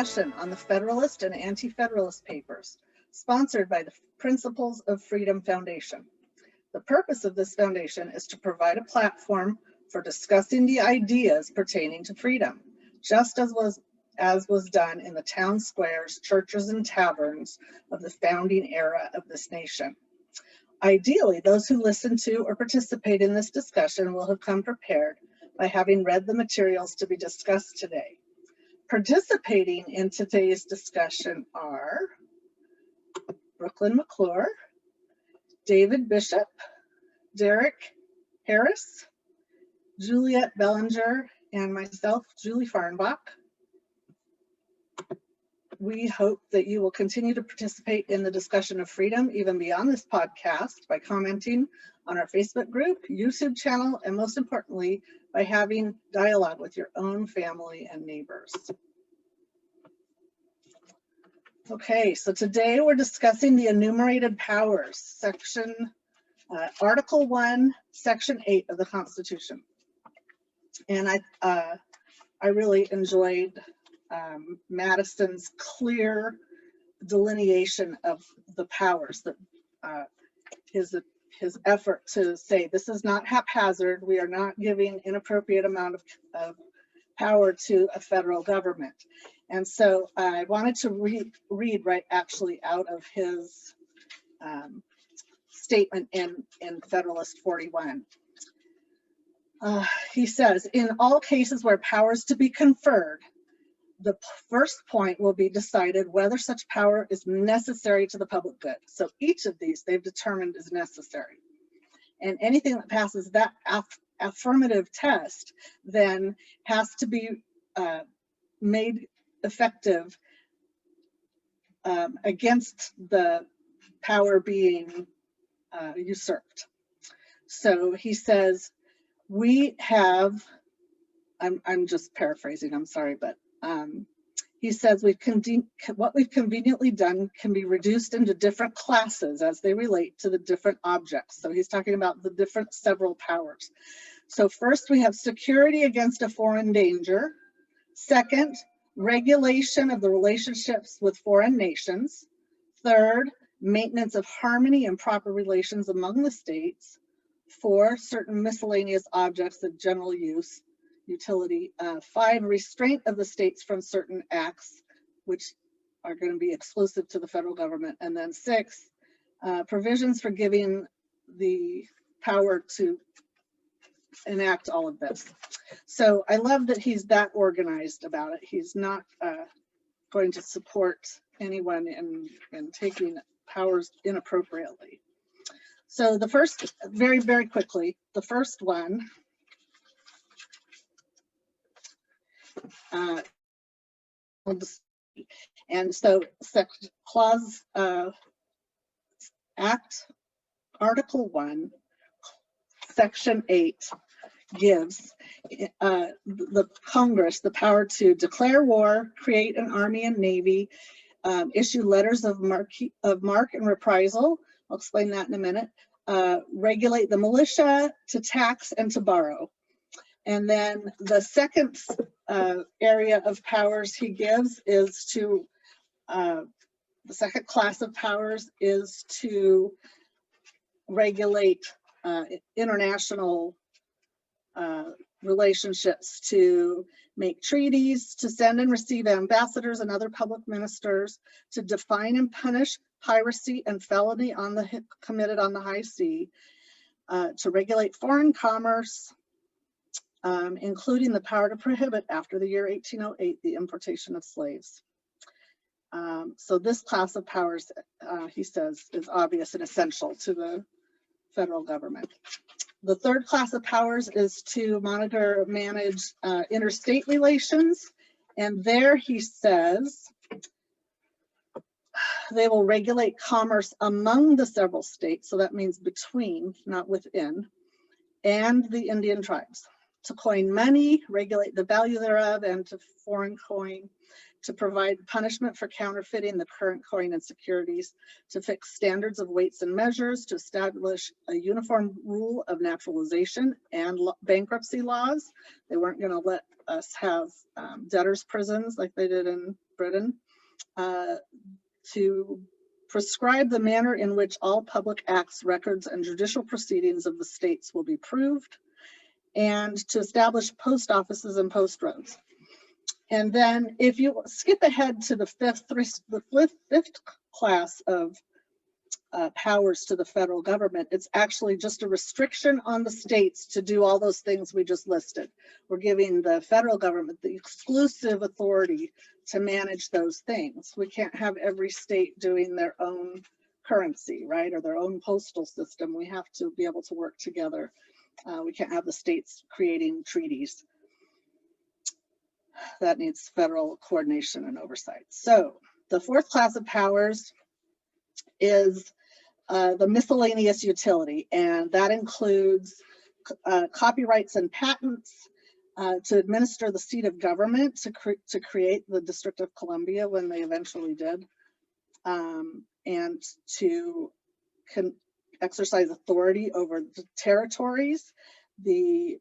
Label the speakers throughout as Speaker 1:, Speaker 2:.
Speaker 1: discussion on the Federalist and Anti-Federalist Papers, sponsored by the Principles of Freedom Foundation. The purpose of this foundation is to provide a platform for discussing the ideas pertaining to freedom, just as was done in the town squares, churches, and taverns of the founding era of this nation. Ideally, those who listen to or participate in this discussion will have come prepared by having read the materials to be discussed today. Participating in today's discussion are Brooklyn McClure, David Bishop, Derek Harris, Juliet Bellinger, and myself, Julie Farnbach. We hope that you will continue to participate in the discussion of freedom even beyond this podcast by commenting on our Facebook group, YouTube channel, and most importantly, by having dialogue with your own family and neighbors. Okay, so today we're discussing the enumerated powers, Article 1, Section 8 of the Constitution. And I really enjoyed Madison's clear delineation of the powers, that his effort to say this is not haphazard. We are not giving inappropriate amount of power to a federal government. And so I wanted to read right actually out of his statement in Federalist 41. He says, in all cases where power is to be conferred, the first point will be decided whether such power is necessary to the public good. So each of these they've determined is necessary. And anything that passes that affirmative test then has to be made effective against the power being usurped. So he says, we have, I'm just paraphrasing, I'm sorry, but he says what we've conveniently done can be reduced into different classes as they relate to the different objects. So he's talking about the different several powers. So first we have security against a foreign danger. Second, regulation of the relationships with foreign nations. Third, maintenance of harmony and proper relations among the states. 4, certain miscellaneous objects of general utility. 5, restraint of the states from certain acts which are going to be exclusive to the federal government. And then 6, provisions for giving the power to enact all of this. So I love that he's that organized about it. He's not going to support anyone in taking powers inappropriately. So the first, very, very quickly, the first one, and so clause Act Article 1, Section 8 gives the Congress the power to declare war, create an army and navy, issue letters of marque and reprisal. I'll explain that in a minute. Regulate the militia, to tax and to borrow. And then the second area of powers he gives is to, the second class of powers is to regulate international relationships, to make treaties, to send and receive ambassadors and other public ministers, to define and punish piracy and felony committed on the high sea, to regulate foreign commerce, including the power to prohibit after the year 1808 the importation of slaves. So this class of powers, he says, is obvious and essential to the federal government. The third class of powers is to monitor, manage interstate relations. And there he says they will regulate commerce among the several states. So that means between, not within, and the Indian tribes. To coin money, regulate the value thereof, and to foreign coin, to provide punishment for counterfeiting the current coin and securities, to fix standards of weights and measures, to establish a uniform rule of naturalization and bankruptcy laws. They weren't going to let us have debtors' prisons like they did in Britain, to prescribe the manner in which all public acts, records, and judicial proceedings of the states will be proved, and to establish post offices and post roads. And then if you skip ahead to the fifth class of powers to the federal government, it's actually just a restriction on the states to do all those things we just listed. We're giving the federal government the exclusive authority to manage those things. We can't have every state doing their own currency, right, or their own postal system. We have to be able to work together. We can't have the states creating treaties. That needs federal coordination and oversight. So the fourth class of powers is the miscellaneous utility, and that includes copyrights and patents, to administer the seat of government, to create the District of Columbia when they eventually did, and to exercise authority over the territories, the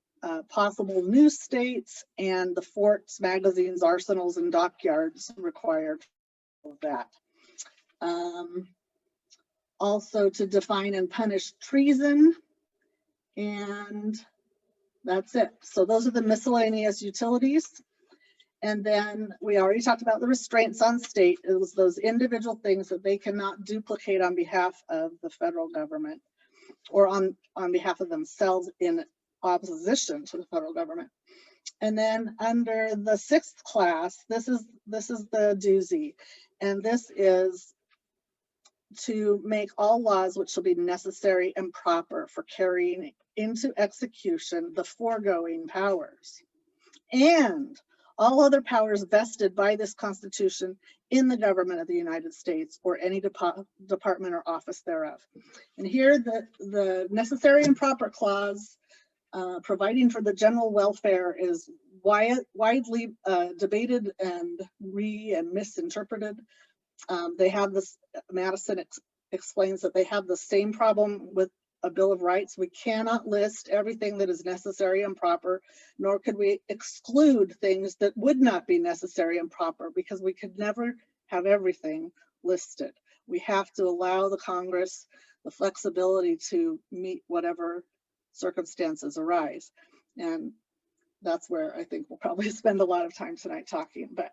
Speaker 1: possible new states, and the forts, magazines, arsenals, and dockyards required of that. Also to define and punish treason, and that's it. So those are the miscellaneous utilities. And then we already talked about the restraints on state. It was those individual things that they cannot duplicate on behalf of the federal government or on behalf of themselves in opposition to the federal government. And then under the sixth class, this is the doozy, and this is to make all laws which shall be necessary and proper for carrying into execution the foregoing powers, and all other powers vested by this Constitution in the government of the United States or any department or office thereof. And here the necessary and proper clause, providing for the general welfare, is widely debated and misinterpreted. They have this, Madison explains that they have the same problem with a Bill of Rights. We cannot list everything that is necessary and proper, nor could we exclude things that would not be necessary and proper, because we could never have everything listed. We have to allow the Congress the flexibility to meet whatever circumstances arise. And that's where I think we'll probably spend a lot of time tonight talking, but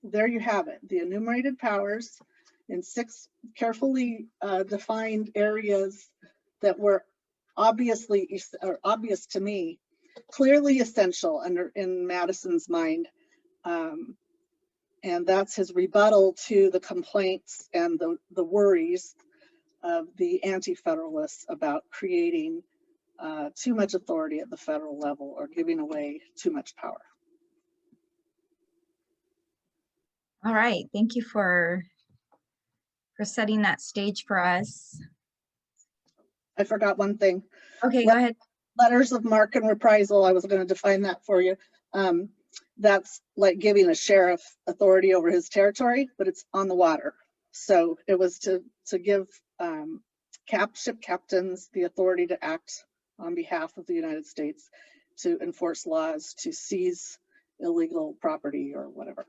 Speaker 1: there you have it, the enumerated powers in 6 carefully defined areas that were obvious to me, clearly essential in Madison's mind. And that's his rebuttal to the complaints and the worries of the Anti-Federalists about creating too much authority at the federal level or giving away too much power.
Speaker 2: All right, thank you for setting that stage for us.
Speaker 1: I forgot one thing.
Speaker 2: Okay, go ahead.
Speaker 1: Letters of marque and reprisal, I was going to define that for you. That's like giving a sheriff authority over his territory, but it's on the water. So it was to give ship captains the authority to act on behalf of the United States, to enforce laws, to seize illegal property or whatever.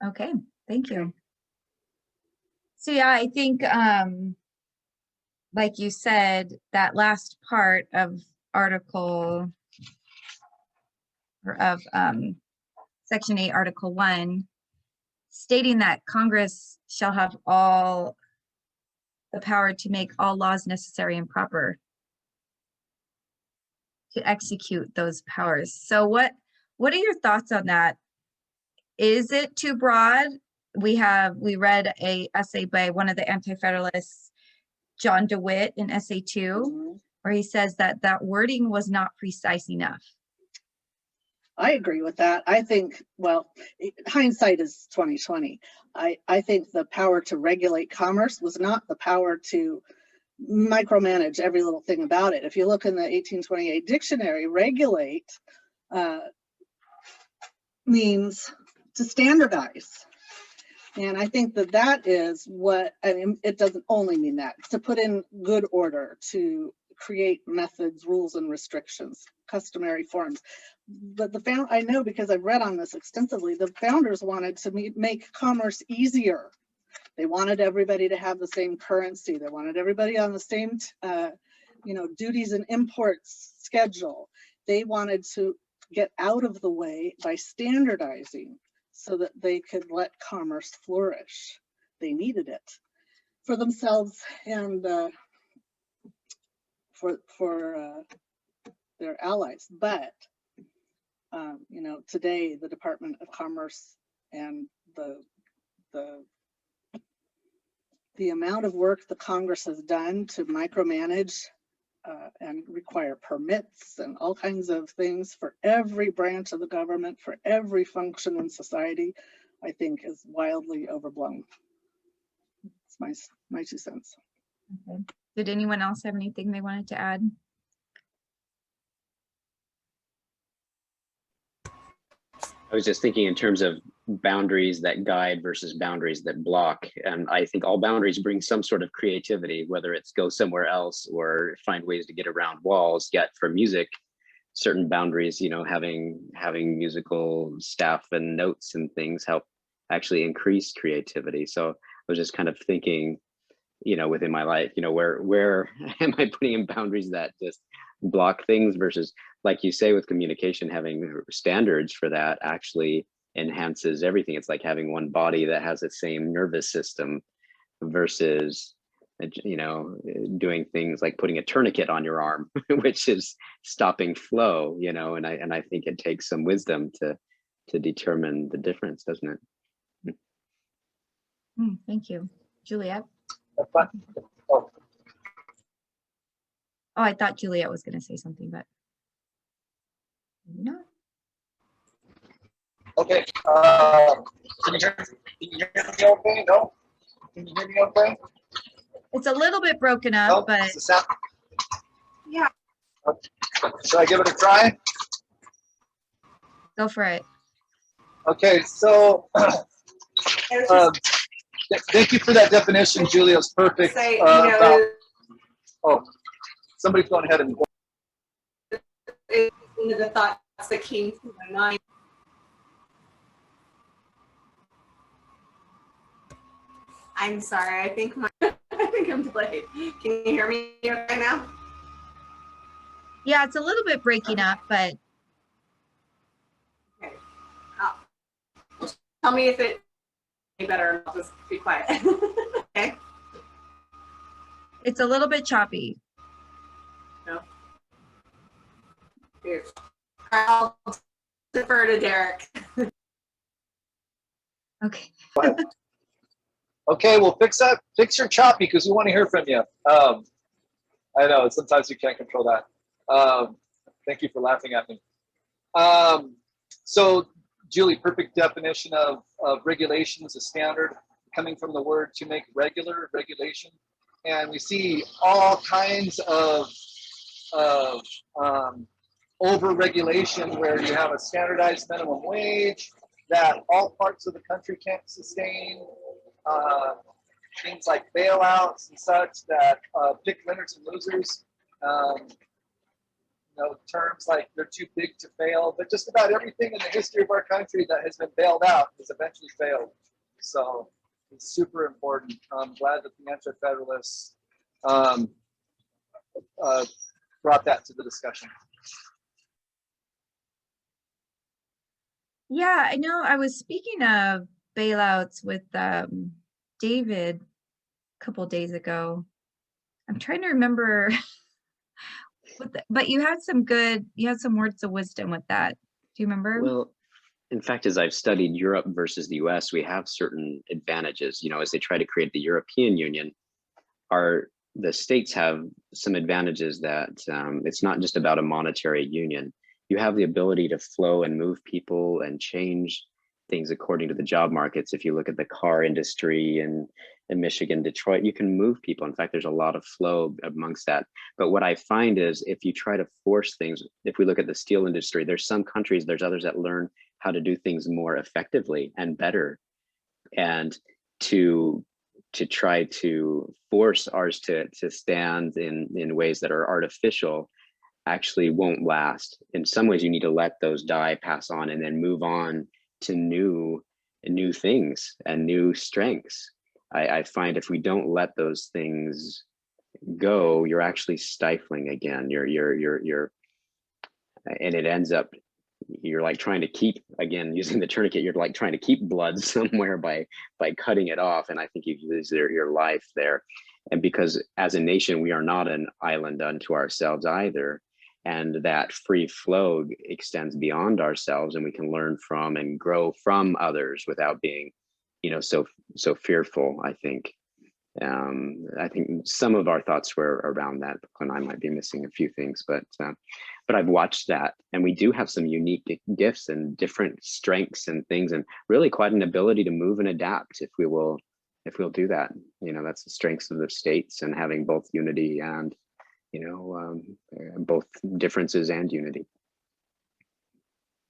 Speaker 2: Okay, thank you. So yeah, I think like you said, that last part of Section 8, Article 1, stating that Congress shall have all the power to make all laws necessary and proper to execute those powers. So what are your thoughts on that? Is it too broad? We read a essay by one of the Anti-Federalists, John Dewitt, in essay 2, where he says that wording was not precise enough.
Speaker 1: I agree with that. I think, well, hindsight is 20/20. I think the power to regulate commerce was not the power to micromanage every little thing about it. If you look in the 1828 dictionary, regulate means to standardize. And I think that is what, I mean, it doesn't only mean that, to put in good order, to create methods, rules, and restrictions, customary forms. But I know because I've read on this extensively, the founders wanted to make commerce easier. They wanted everybody to have the same currency. They wanted everybody on the same, duties and imports schedule. They wanted to get out of the way by standardizing so that they could let commerce flourish. They needed it for themselves and for their allies. But today the Department of Commerce and the amount of work the Congress has done to micromanage and require permits and all kinds of things for every branch of the government, for every function in society, I think is wildly overblown. It's my 2 cents.
Speaker 2: Okay. Did anyone else have anything they wanted to add?
Speaker 3: I was just thinking in terms of boundaries that guide versus boundaries that block. And I think all boundaries bring some sort of creativity, whether it's go somewhere else or find ways to get around walls. Yet for music, certain boundaries, having musical staff and notes and things help actually increase creativity. So I was just kind of thinking, within my life, where am I putting in boundaries that just block things versus, like you say, with communication, having standards for that actually enhances everything. It's like having one body that has the same nervous system versus, doing things like putting a tourniquet on your arm, which is stopping flow, and I think it takes some wisdom to determine the difference, doesn't it?
Speaker 2: Thank you. Juliet?
Speaker 4: Oh,
Speaker 2: Oh, I thought Juliet was going to say something, but no.
Speaker 4: okay. Can you hear me okay? No? Can you hear me okay?
Speaker 2: It's a little bit broken up,
Speaker 4: No?
Speaker 2: but
Speaker 4: Does the sound...
Speaker 2: yeah,
Speaker 4: Should I give it a try?
Speaker 2: go for it.
Speaker 4: Okay, so thank you for that definition, Julia. It's perfect.
Speaker 5: Say,
Speaker 4: Oh, somebody's going ahead and
Speaker 5: one of the thoughts that came to my mind. I'm sorry. I think I'm delayed. Can you hear me okay now?
Speaker 2: Yeah, it's a little bit breaking up, but
Speaker 5: Okay. Tell me if it's any better, and I'll just be quiet. Okay.
Speaker 2: it's a little bit choppy.
Speaker 5: No. Here. I'll defer to Derek.
Speaker 2: Okay.
Speaker 4: okay, well, fix your choppy because we want to hear from you. I know sometimes you can't control that. Thank you for laughing at me. So, Julie, perfect definition of regulation as a standard, coming from the word to make regulation. And we see all kinds of over-regulation where you have a standardized minimum wage that all parts of the country can't sustain. Things like bailouts and such that pick winners and losers. Terms like they're too big to fail, but just about everything in the history of our country that has been bailed out has eventually failed. So it's super important. I'm glad that the Anti-Federalists brought that to the discussion.
Speaker 2: Yeah, I know. I was speaking of bailouts with David a couple days ago. I'm trying to remember, but you had some words of wisdom with that. Do you remember?
Speaker 3: Well, in fact, as I've studied Europe versus the US, we have certain advantages. As they try to create the European Union, the states have some advantages that it's not just about a monetary union. You have the ability to flow and move people and change things according to the job markets. If you look at the car industry in Michigan, Detroit, you can move people. In fact, there's a lot of flow amongst that. But what I find is if you try to force things, if we look at the steel industry, there's some countries, there's others that learn how to do things more effectively and better. And to to try to force ours to stand in ways that are artificial actually won't last. In some ways, you need to let those die, pass on, and then move on to new things and new strengths. I find if we don't let those things go, you're actually stifling again. And it ends up, you're like trying to keep, again, using the tourniquet, you're like trying to keep blood somewhere by cutting it off. And I think you lose your life there. And because as a nation, we are not an island unto ourselves either. And that free flow extends beyond ourselves, and we can learn from and grow from others without being, so fearful, I think. I think some of our thoughts were around that, and I might be missing a few things, but I've watched that, and we do have some unique gifts and different strengths and things, and really quite an ability to move and adapt if we'll do that. That's the strengths of the states, and having both unity and both differences and unity.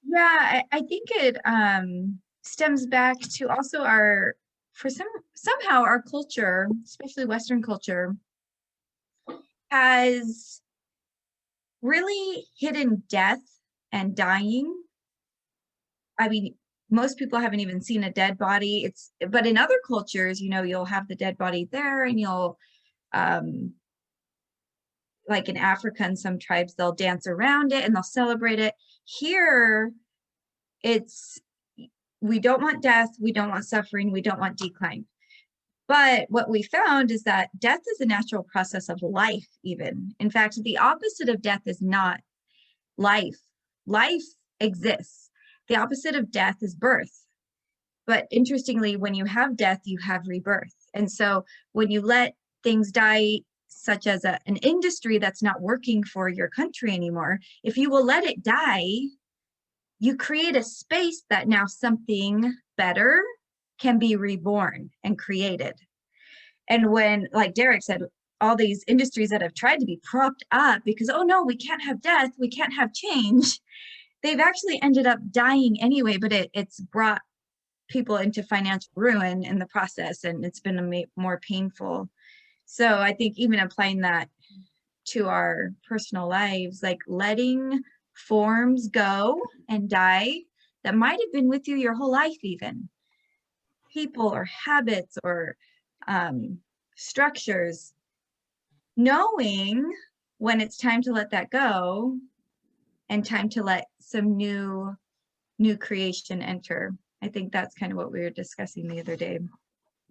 Speaker 2: Yeah, I think it stems back to also somehow our culture, especially Western culture, has really hidden death and dying. I mean, most people haven't even seen a dead body. But in other cultures, you'll have the dead body there, and you'll like in Africa and some tribes, they'll dance around it and they'll celebrate it. Here, we don't want death, we don't want suffering, we don't want decline. But what we found is that death is a natural process of life, even. In fact, the opposite of death is not life. Life exists. The opposite of death is birth. But interestingly, when you have death, you have rebirth. And so when you let things die, such as an industry that's not working for your country anymore, if you will let it die, you create a space that now something better can be reborn and created. And when, like Derek said, all these industries that have tried to be propped up because, oh no, we can't have death, we can't have change, they've actually ended up dying anyway, but it's brought people into financial ruin in the process, and it's been more painful. So I think even applying that to our personal lives, like letting forms go and die that might have been with you your whole life, even people or habits or structures, knowing when it's time to let that go and time to let some new creation enter. I think that's kind of what we were discussing the other day.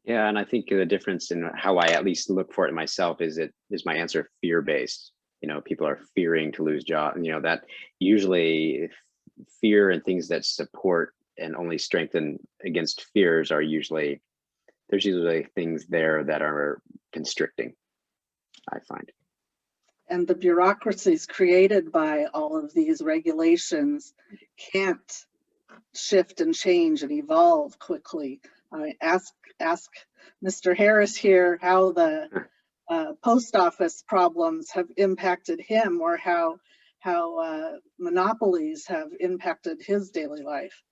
Speaker 3: Yeah, and I think the difference in how I at least look for it myself is my answer fear-based. People are fearing to lose jobs. That usually fear and things that support and only strengthen against fears are there's usually things there that are constricting, I find.
Speaker 1: And the bureaucracies created by all of these regulations can't shift and change and evolve quickly. Ask Mr. Harris here how the post office problems have impacted him, or how monopolies have impacted his daily life.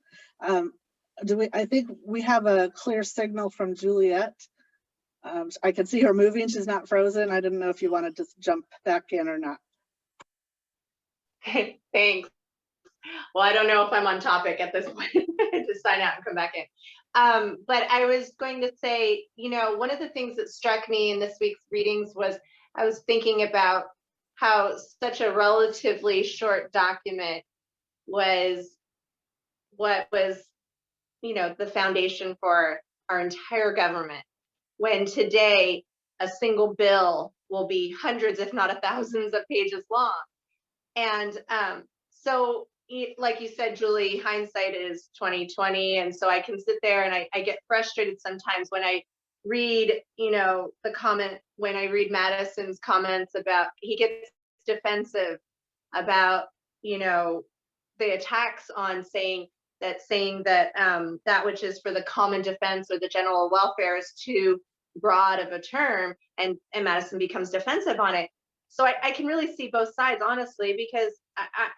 Speaker 1: I think we have a clear signal from Juliet. I can see her moving. She's not frozen. I didn't know if you wanted to jump back in or not.
Speaker 5: Thanks. Well, I don't know if I'm on topic at this point to sign out and come back in. But I was going to say, one of the things that struck me in this week's readings was I was thinking about how such a relatively short document was what was, the foundation for our entire government. When today a single bill will be hundreds, if not thousands of pages long. And so, like you said, Julie, hindsight is 2020. And so I can sit there and I get frustrated sometimes when I read, the comment, when I read Madison's comments about, he gets defensive about, the attacks on saying that that which is for the common defense or the general welfare is too broad of a term, and Madison becomes defensive on it. So I can really see both sides, honestly, because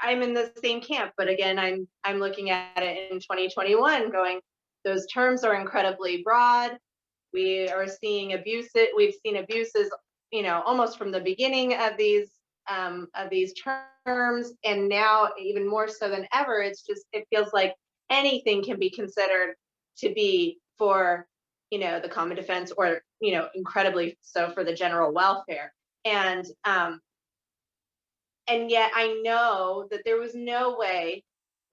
Speaker 5: I'm in the same camp. But again, I'm looking at it in 2021 going, those terms are incredibly broad. We are seeing abuses. We've seen abuses, you know, almost from the beginning of these terms, and now even more so than ever. It's just, it feels like anything can be considered to be for, you know, the common defense, or, you know, incredibly so for the general welfare. And yet I know that there was no way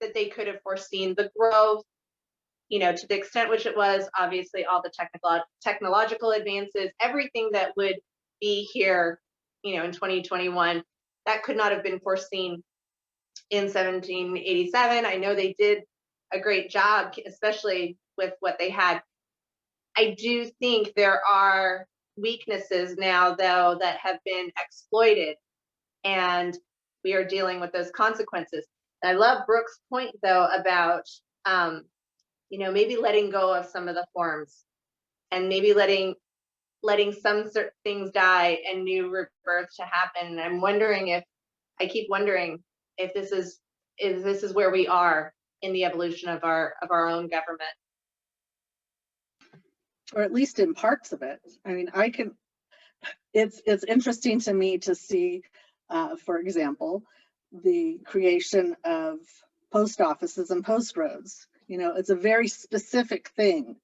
Speaker 5: that they could have foreseen the growth, you know, to the extent which it was, obviously all the technological advances, everything that would be here, you know, in 2021, that could not have been foreseen in 1787. I know they did a great job, especially with what they had. I do think there are weaknesses now, though, that have been exploited, and we are dealing with those consequences. And I love Brooke's point, though, about you know, maybe letting go of some of the forms, and maybe letting some certain things die and new rebirth to happen. And I'm wondering if, I keep wondering if this is where we are in the evolution of our own government.
Speaker 1: Or at least in parts of it. I mean, it's interesting to me to see, for example, the creation of post offices and post roads. You know, it's a very specific thing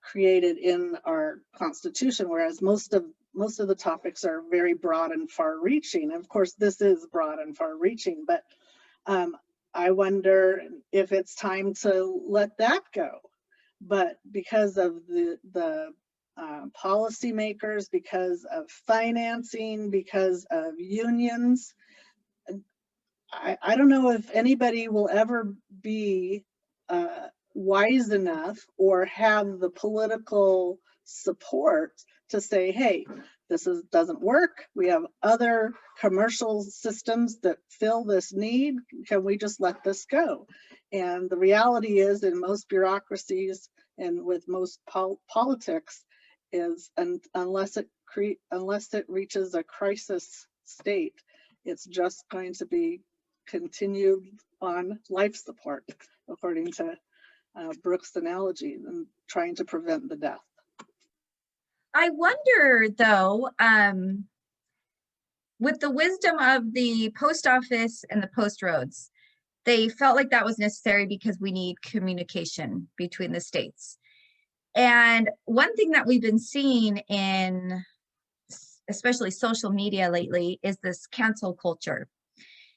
Speaker 1: created in our Constitution, whereas most of the topics are very broad and far-reaching. Of course, this is broad and far-reaching, but I wonder if it's time to let that go. But because of the policymakers, because of financing, because of unions, I don't know if anybody will ever be wise enough or have the political support to say, hey, this doesn't work. We have other commercial systems that fill this need. Can we just let this go? And the reality is, in most bureaucracies and with most politics, is unless it reaches a crisis state, it's just going to be continued on life support, according to Brooke's analogy, and trying to prevent the death.
Speaker 2: I wonder, though, with the wisdom of the post office and the post roads, they felt like that was necessary because we need communication between the states. And one thing that we've been seeing in especially social media lately is this cancel culture.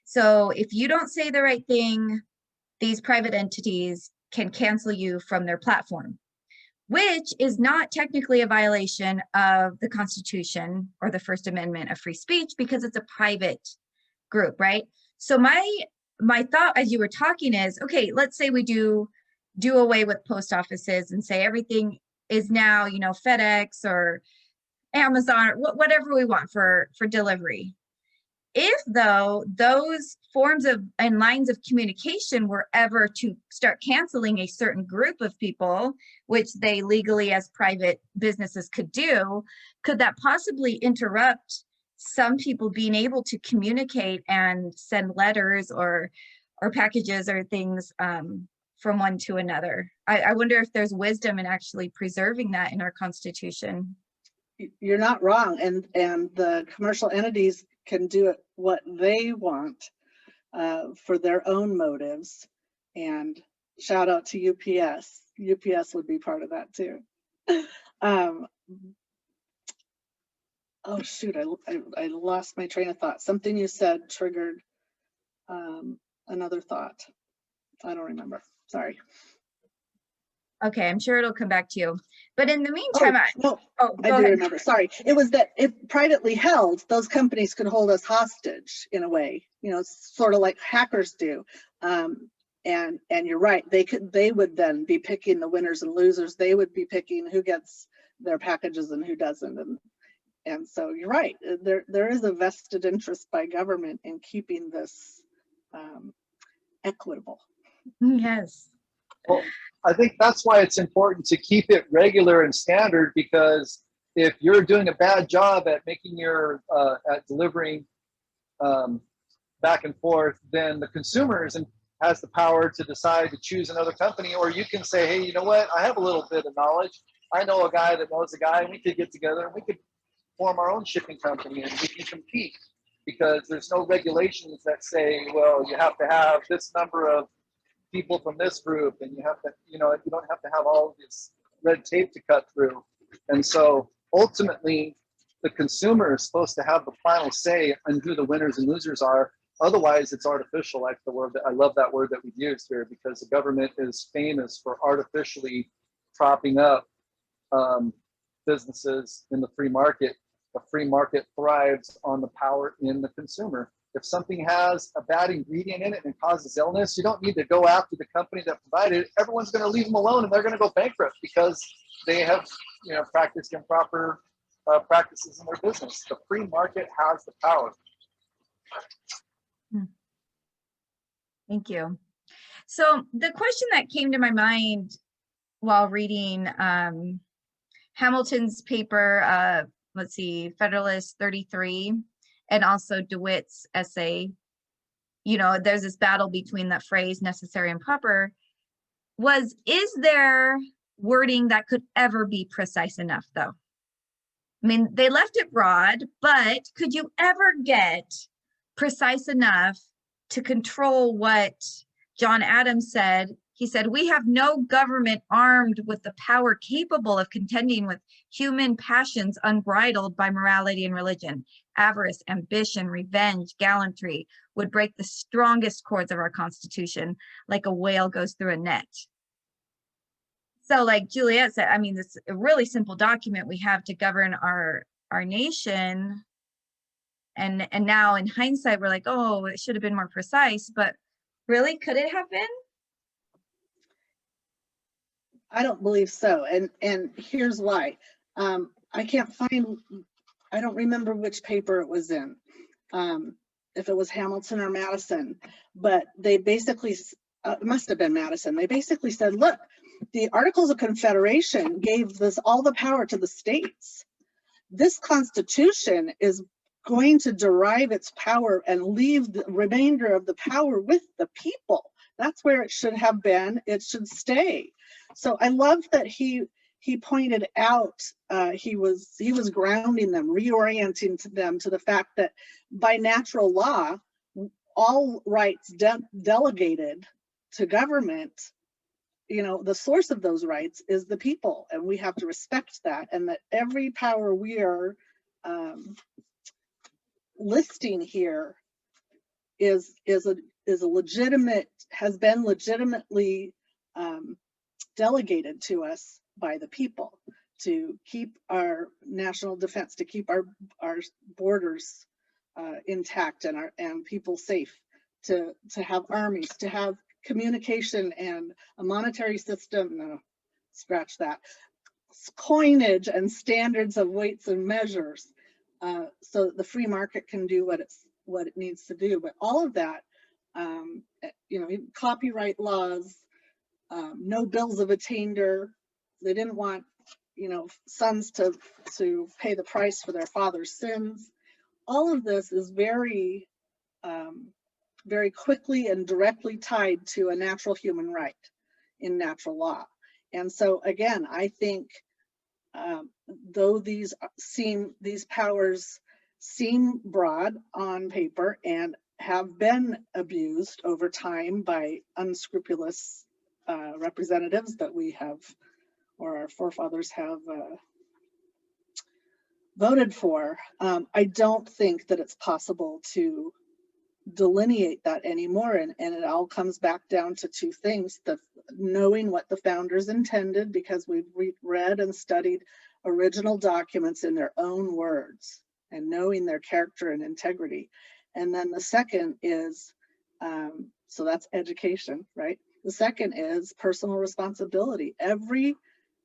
Speaker 2: So if you don't say the right thing, these private entities can cancel you from their platform, which is not technically a violation of the Constitution or the First Amendment of free speech, because it's a private group, right? So my thought as you were talking is, okay, let's say we do away with post offices and say everything is now, you know, FedEx or Amazon or whatever we want for delivery. If, though, those forms of and lines of communication were ever to start canceling a certain group of people, which they legally as private businesses could do, could that possibly interrupt some people being able to communicate and send letters or packages or things from one to another? I wonder if there's wisdom in actually preserving that in our Constitution.
Speaker 1: You're not wrong, and the commercial entities can do it what they want for their own motives. And shout out to UPS. UPS would be part of that too. Oh shoot, I lost my train of thought. Something you said triggered another thought. I don't remember, sorry.
Speaker 2: Okay, I'm sure it'll come back to you. But in the meantime,
Speaker 1: I do remember. Sorry, it was that if privately held, those companies could hold us hostage in a way. You know, sort of like hackers do. And you're right. They would then be picking the winners and losers. They would be picking who gets their packages and who doesn't. And so you're right. There is a vested interest by government in keeping this equitable.
Speaker 2: Yes.
Speaker 4: Well, I think that's why it's important to keep it regular and standard, because if you're doing a bad job at making your at delivering back and forth, then the consumer has the power to decide to choose another company. Or you can say, hey, you know what? I have a little bit of knowledge. I know a guy that knows a guy, and we could get together and we could form our own shipping company and we can compete, because there's no regulations that say, well, you have to have this number of people from this group, and you have to, you know, you don't have to have all of this red tape to cut through. And so ultimately, the consumer is supposed to have the final say on who the winners and losers are. Otherwise, it's artificial. Like the word that I love, that word that we used here, because the government is famous for artificially propping up businesses in the free market. The free market thrives on the power in the consumer. If something has a bad ingredient in it and causes illness, you don't need to go after the company that provided it. Everyone's going to leave them alone, and they're going to go bankrupt because they have, you know, practiced improper practices in their business. The free market has the power.
Speaker 2: Thank you. So the question that came to my mind while reading Hamilton's paper, let's see, Federalist 33, and also Dewitt's essay, you know, there's this battle between that phrase necessary and proper, is there wording that could ever be precise enough though? I mean, they left it broad, but could you ever get precise enough to control what John Adams said? He said, we have no government armed with the power capable of contending with human passions unbridled by morality and religion. Avarice, ambition, revenge, gallantry would break the strongest cords of our Constitution like a whale goes through a net. So like Juliet said, I mean, this a really simple document we have to govern our nation. And now in hindsight, we're like, oh, it should have been more precise, but really, could it have been?
Speaker 1: I don't believe so. And here's why. I can't find, I don't remember which paper it was in, if it was Hamilton or Madison, but they basically, it must have been Madison. They basically said, look, the Articles of Confederation gave this all the power to the states. This Constitution is going to derive its power and leave the remainder of the power with the people. That's where it should have been. It should stay. So I love that he pointed out, he was grounding them, reorienting them to the fact that by natural law, all rights delegated to government, you know, the source of those rights is the people, and we have to respect that, and that every power we are listing here is a legitimate, has been legitimately delegated to us by the people to keep our national defense, to keep our borders intact and people safe, to have armies, to have communication and a monetary system, no, scratch that, coinage and standards of weights and measures, so that the free market can do what it needs to do. But all of that, you know, copyright laws, no bills of attainder. They didn't want, you know, sons to pay the price for their father's sins. All of this is very, very quickly and directly tied to a natural human right in natural law. And so again, I think though these powers seem broad on paper and have been abused over time by unscrupulous representatives that we have, or our forefathers have voted for, I don't think that it's possible to delineate that anymore. And it all comes back down to two things: the knowing what the founders intended, because we've read and studied original documents in their own words, and knowing their character and integrity. And then the second is, so that's education, right? The second is personal responsibility. Every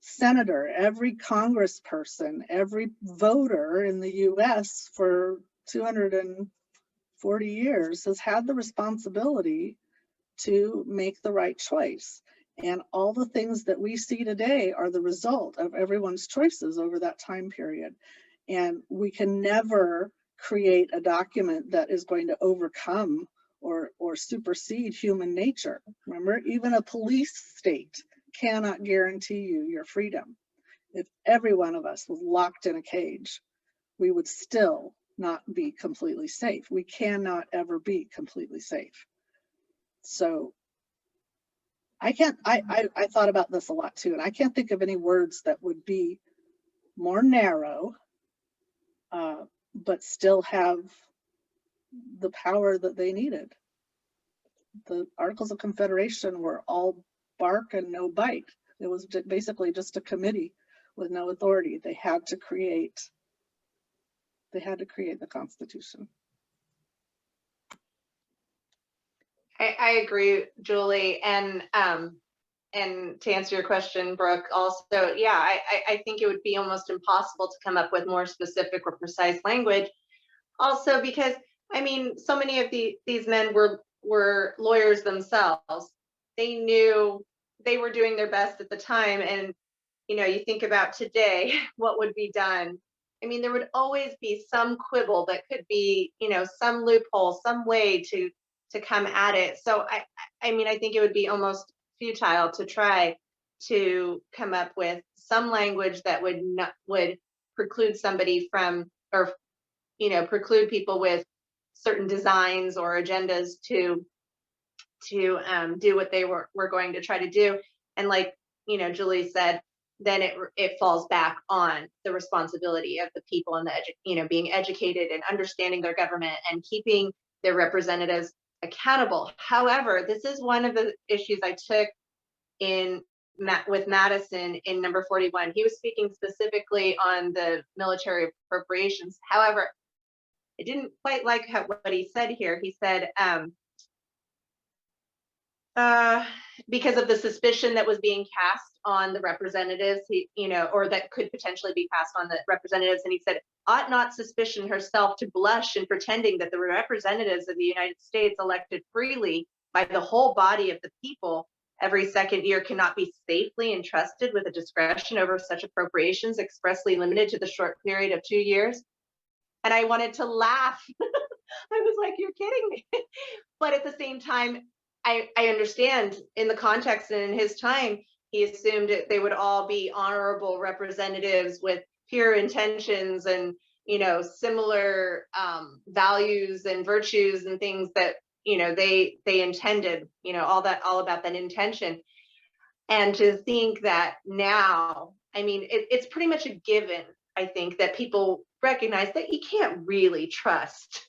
Speaker 1: senator, every congressperson, every voter in the US for 240 years has had the responsibility to make the right choice. And all the things that we see today are the result of everyone's choices over that time period. And we can never create a document that is going to overcome or supersede human nature. Remember, even a police state cannot guarantee you your freedom. if every one of us was locked in a cage, we would still not be completely safe. We cannot ever be completely safe. So I thought about this a lot too, and I can't think of any words that would be more narrow, but still have the power that they needed. The Articles of Confederation were all bark and no bite. It was basically just a committee with no authority. They had to create the Constitution.
Speaker 5: I agree, Julie, and to answer your question, Brooke, also, yeah, I think it would be almost impossible to come up with more specific or precise language. Also, because I mean, so many of these men were lawyers themselves. They knew they were doing their best at the time, and you know, you think about today, what would be done. I mean, there would always be some quibble that could be, you know, some loophole, some way to come at it. So I mean, I think it would be almost futile to try to come up with some language that would preclude somebody from, or you know, preclude people with certain designs or agendas to do what they were going to try to do. And like, you know, Julie said, then it falls back on the responsibility of the people and you know, being educated and understanding their government and keeping their representatives accountable. However, this is one of the issues I took with Madison in number 41. He was speaking specifically on the military appropriations. However, I didn't quite like what he said here. He said, because of the suspicion that was being cast on the representatives, you know, or that could potentially be cast on the representatives. And he said, ought not suspicion herself to blush in pretending that the representatives of the United States elected freely by the whole body of the people every second year cannot be safely entrusted with a discretion over such appropriations expressly limited to the short period of 2 years. And I wanted to laugh. I was like, you're kidding me. But at the same time, I understand in the context and in his time, he assumed that they would all be honorable representatives with pure intentions and, you know, similar values and virtues and things that, you know, they intended, you know, all about that intention. And to think that now, I mean, it's pretty much a given, I think, that people recognize that you can't really trust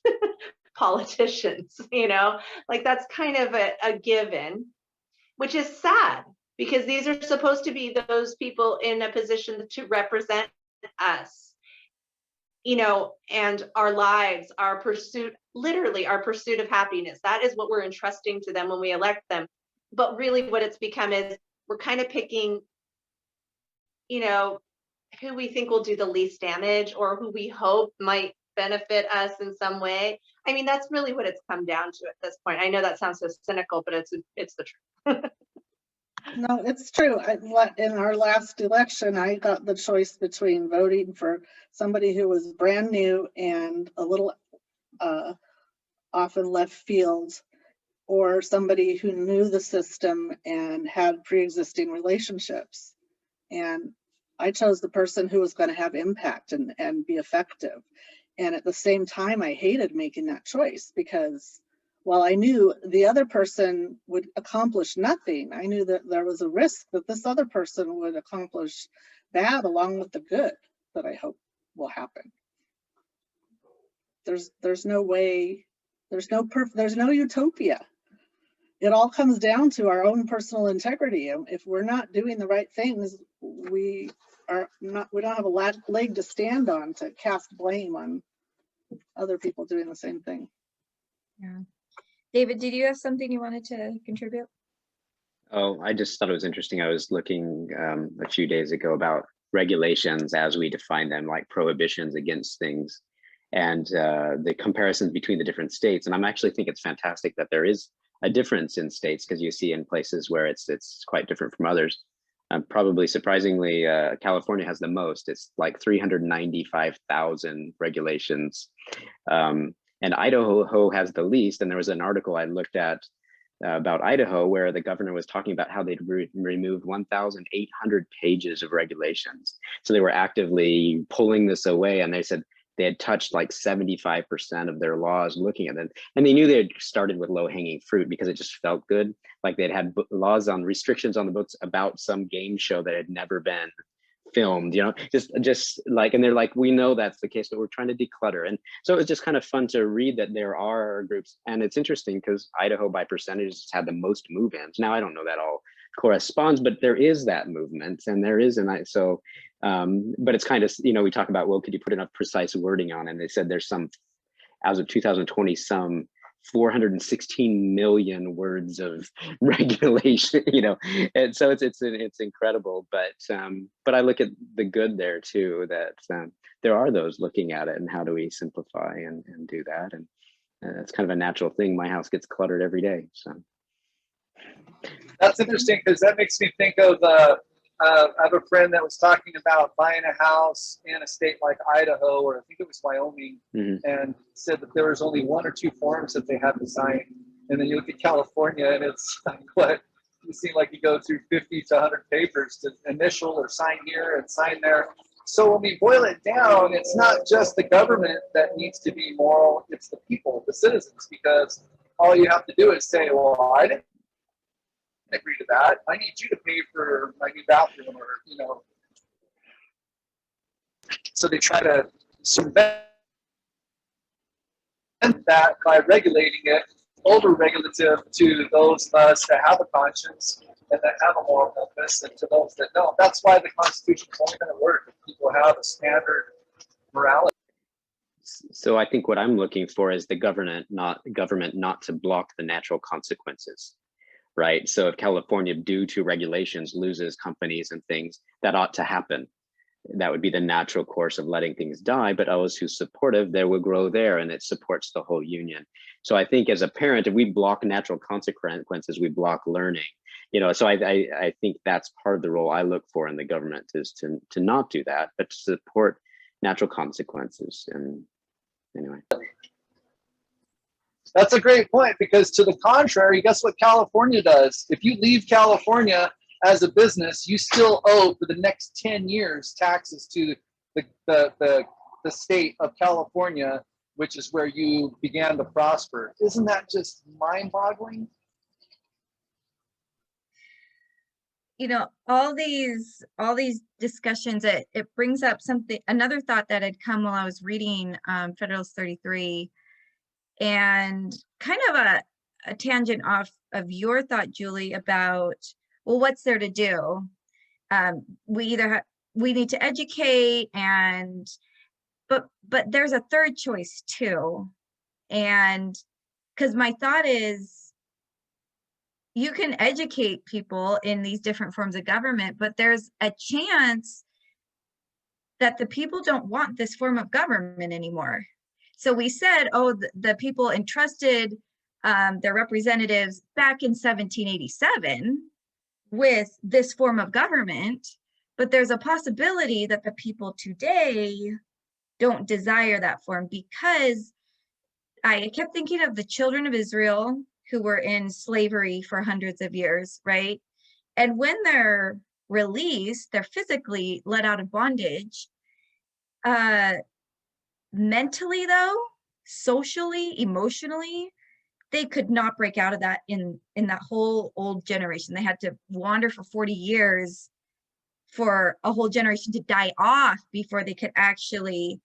Speaker 5: politicians, you know, like that's kind of a given, which is sad because these are supposed to be those people in a position to represent us, you know, and our lives, our pursuit, literally our pursuit of happiness. That is what we're entrusting to them when we elect them. But really what it's become is we're kind of picking, you know, who we think will do the least damage or who we hope might benefit us in some way. I mean, that's really what it's come down to at this point. I know that sounds so cynical, but it's the truth.
Speaker 1: No, it's true. In our last election, I got the choice between voting for somebody who was brand new and a little off in left field, or somebody who knew the system and had pre-existing relationships. And I chose the person who was going to have impact and be effective. And at the same time, I hated making that choice because while I knew the other person would accomplish nothing, I knew that there was a risk that this other person would accomplish bad along with the good that I hope will happen. There's no way, there's no utopia. It all comes down to our own personal integrity. If we're not doing the right things, we don't have a leg to stand on to cast blame on other people doing the same thing.
Speaker 2: Yeah. David, did you have something you wanted to contribute?
Speaker 3: Oh, I just thought it was interesting. I was looking a few days ago about regulations as we define them, like prohibitions against things, and the comparisons between the different states. And I actually think it's fantastic that there is a difference in states, because you see in places where it's quite different from others. Probably surprisingly, California has the most. It's like 395,000 regulations. And Idaho has the least. And there was an article I looked at about Idaho, where the governor was talking about how they'd removed 1,800 pages of regulations. So they were actively pulling this away, and they said they had touched like 75% of their laws looking at them. And they knew they had started with low-hanging fruit because it just felt good. Like they'd had laws on restrictions on the books about some game show that had never been filmed, you know, just like, and they're like, we know that's the case, but we're trying to declutter. And so it's just kind of fun to read that there are groups. And it's interesting because Idaho by percentages had the most move-ins. Now I don't know that all corresponds, but there is that movement, and there is, and so but it's kind of, you know, we talk about, well, could you put enough precise wording on it? And they said there's some, as of 2020, some 416 million words of regulation, you know, and so it's incredible. But I look at the good there too, that there are those looking at it, and how do we simplify and do that? And it's kind of a natural thing. My house gets cluttered every day, so.
Speaker 4: That's interesting, because that makes me think of I have a friend that was talking about buying a house in a state like Idaho, or I think it was Wyoming, and said that there was only 1 or 2 forms that they had to sign. And then you look at California, and it's like, what, you seem like you go through 50 to 100 papers to initial or sign here and sign there. So when we boil it down, it's not just the government that needs to be moral, it's the people, the citizens, because all you have to do is say, well, I didn't agree to that. I need you to pay for my new bathroom, or, you know. So they try to circumvent that by regulating it, over-regulative to those of us that have a conscience and that have a moral compass, and to those that don't. That's why the Constitution is only going to work if people have a standard morality.
Speaker 3: So I think what I'm looking for is the government not to block the natural consequences. Right. So if California, due to regulations, loses companies and things, that ought to happen. That would be the natural course of letting things die. But those who supportive, there will grow there, and it supports the whole union. So I think as a parent, if we block natural consequences, we block learning. You know, so I think that's part of the role I look for in the government, is to not do that, but to support natural consequences. And anyway.
Speaker 4: That's a great point, because to the contrary, guess what California does? If you leave California as a business, you still owe for the next 10 years taxes to the state of California, which is where you began to prosper. Isn't that just mind-boggling?
Speaker 2: You know, all these discussions, it brings up another thought that had come while I was reading Federalist 33. And kind of a tangent off of your thought, Julie, about, well, what's there to do? We need to educate, but there's a third choice too. And because my thought is, you can educate people in these different forms of government, but there's a chance that the people don't want this form of government anymore. So we said, oh, the people entrusted their representatives back in 1787 with this form of government, but there's a possibility that the people today don't desire that form, because I kept thinking of the children of Israel who were in slavery for hundreds of years, right? And when they're released, they're physically let out of bondage. Mentally though, socially, emotionally, they could not break out of that in that whole old generation. They had to wander for 40 years for a whole generation to die off before they could actually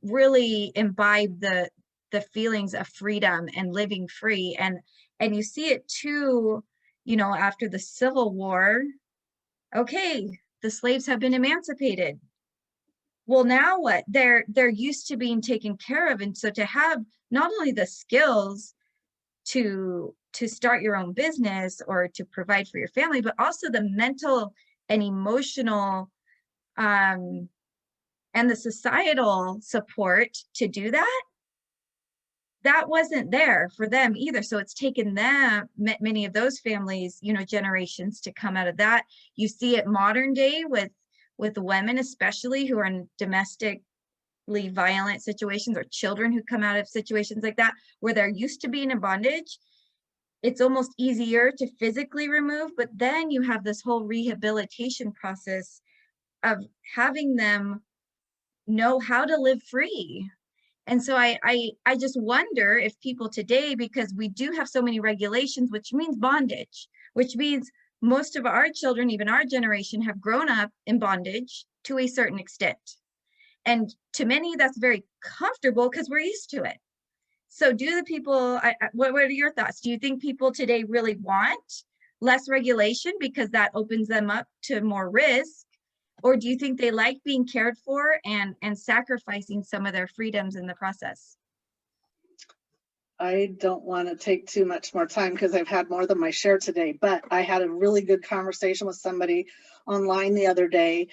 Speaker 2: really imbibe the feelings of freedom and living free. And you see it too, you know, after the Civil War. Okay, the slaves have been emancipated. Well, now what? They're used to being taken care of, and so to have not only the skills to start your own business or to provide for your family, but also the mental and emotional and the societal support to do that, that wasn't there for them either. So it's taken them, many of those families, you know, generations to come out of that. You see it modern day with women, especially who are in domestically violent situations, or children who come out of situations like that, where they're used to being in bondage. it's almost easier to physically remove, but then you have this whole rehabilitation process of having them know how to live free. And so I just wonder if people today, because we do have so many regulations, which means bondage, which means most of our children, even our generation, have grown up in bondage to a certain extent. And to many, that's very comfortable because we're used to it. So do the people, what are your thoughts? Do you think people today really want less regulation because that opens them up to more risk? Or do you think they like being cared for and sacrificing some of their freedoms in the process?
Speaker 1: I don't want to take too much more time because I've had more than my share today, but I had a really good conversation with somebody online the other day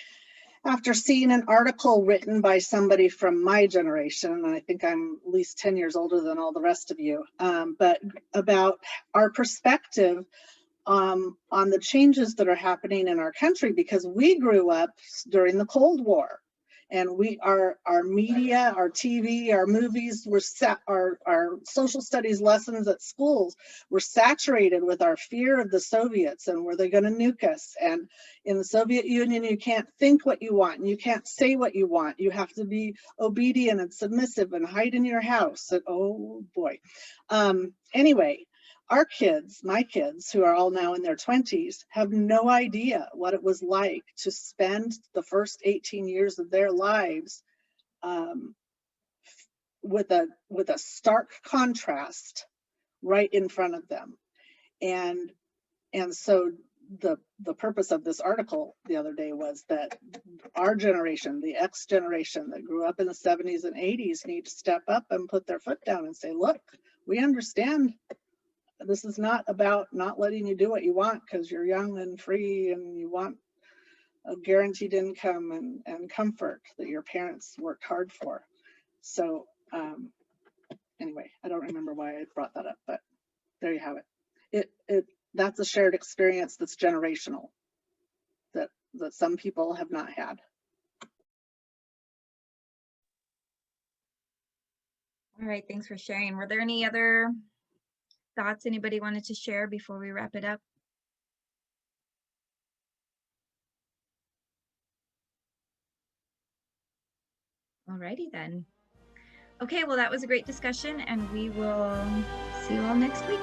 Speaker 1: after seeing an article written by somebody from my generation, and I think I'm at least 10 years older than all the rest of you, but about our perspective on the changes that are happening in our country, because we grew up during the Cold War, and our media, our TV, our movies were our social studies lessons at schools were saturated with our fear of the Soviets and were they going to nuke us. And in the Soviet Union, you can't think what you want and you can't say what you want. You have to be obedient and submissive and hide in your house. And, oh boy. Anyway, our kids, my kids, who are all now in their 20s, have no idea what it was like to spend the first 18 years of their lives with a stark contrast right in front of them. And so the purpose of this article the other day was that our generation, the X generation that grew up in the 70s and 80s, need to step up and put their foot down and say, look, we understand. This is not about not letting you do what you want because you're young and free and you want a guaranteed income and comfort that your parents worked hard for. So anyway, I don't remember why I brought that up, but there you have it. That's a shared experience that's generational that some people have not had.
Speaker 2: All right, thanks for sharing. Were there any other thoughts anybody wanted to share before we wrap it up? Alrighty then. Okay, well, that was a great discussion and we will see you all next week.